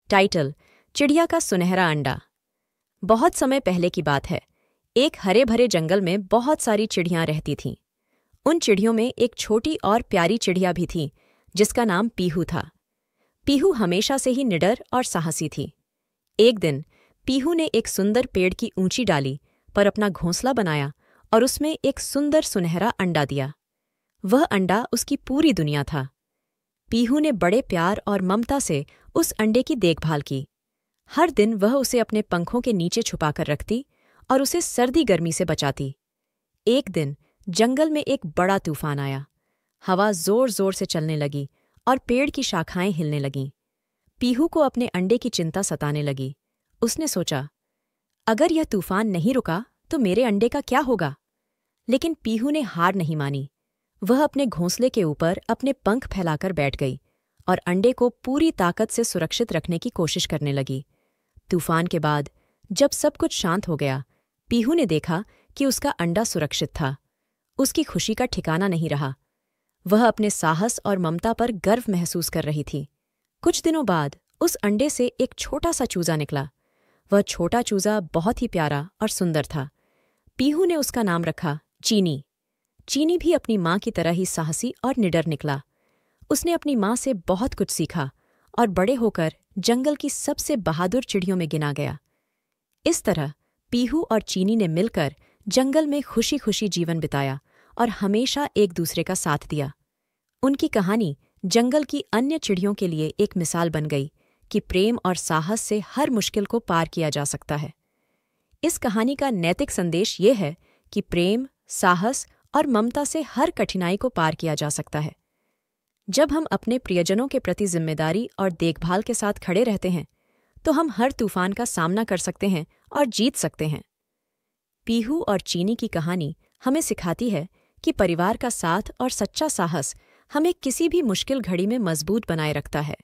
Title: चिड़िया का सुनहरा अंडा। बहुत समय पहले की बात है। एक हरे भरे जंगल में बहुत सारी चिड़ियाँ रहती थीं। उन चिड़ियों में एक छोटी और प्यारी चिड़िया भी थी जिसका नाम पीहू था। पीहू हमेशा से ही निडर और साहसी थी। एक दिन पीहू ने एक सुंदर पेड़ की ऊंची डाली पर अपना घोंसला बनाया और उसमें एक सुंदर सुनहरा अंडा दिया। वह अंडा उसकी पूरी दुनिया था। पीहू ने बड़े प्यार और ममता से उस अंडे की देखभाल की। हर दिन वह उसे अपने पंखों के नीचे छुपाकर रखती और उसे सर्दी गर्मी से बचाती। एक दिन जंगल में एक बड़ा तूफान आया। हवा जोर जोर से चलने लगी और पेड़ की शाखाएं हिलने लगीं। पीहू को अपने अंडे की चिंता सताने लगी। उसने सोचा, अगर यह तूफान नहीं रुका तो मेरे अंडे का क्या होगा? लेकिन पीहू ने हार नहीं मानी। वह अपने घोंसले के ऊपर अपने पंख फैलाकर बैठ गई और अंडे को पूरी ताकत से सुरक्षित रखने की कोशिश करने लगी। तूफान के बाद जब सब कुछ शांत हो गया, पीहू ने देखा कि उसका अंडा सुरक्षित था। उसकी खुशी का ठिकाना नहीं रहा। वह अपने साहस और ममता पर गर्व महसूस कर रही थी। कुछ दिनों बाद उस अंडे से एक छोटा सा चूजा निकला। वह छोटा चूजा बहुत ही प्यारा और सुंदर था। पीहू ने उसका नाम रखा चीनी। चीनी भी अपनी माँ की तरह ही साहसी और निडर निकला। उसने अपनी माँ से बहुत कुछ सीखा और बड़े होकर जंगल की सबसे बहादुर चिड़ियों में गिना गया। इस तरह पीहू और चीनी ने मिलकर जंगल में खुशी खुशी जीवन बिताया और हमेशा एक दूसरे का साथ दिया। उनकी कहानी जंगल की अन्य चिड़ियों के लिए एक मिसाल बन गई कि प्रेम और साहस से हर मुश्किल को पार किया जा सकता है। इस कहानी का नैतिक संदेश ये है कि प्रेम, साहस और ममता से हर कठिनाई को पार किया जा सकता है। जब हम अपने प्रियजनों के प्रति जिम्मेदारी और देखभाल के साथ खड़े रहते हैं तो हम हर तूफान का सामना कर सकते हैं और जीत सकते हैं। पीहू और चीनी की कहानी हमें सिखाती है कि परिवार का साथ और सच्चा साहस हमें किसी भी मुश्किल घड़ी में मजबूत बनाए रखता है।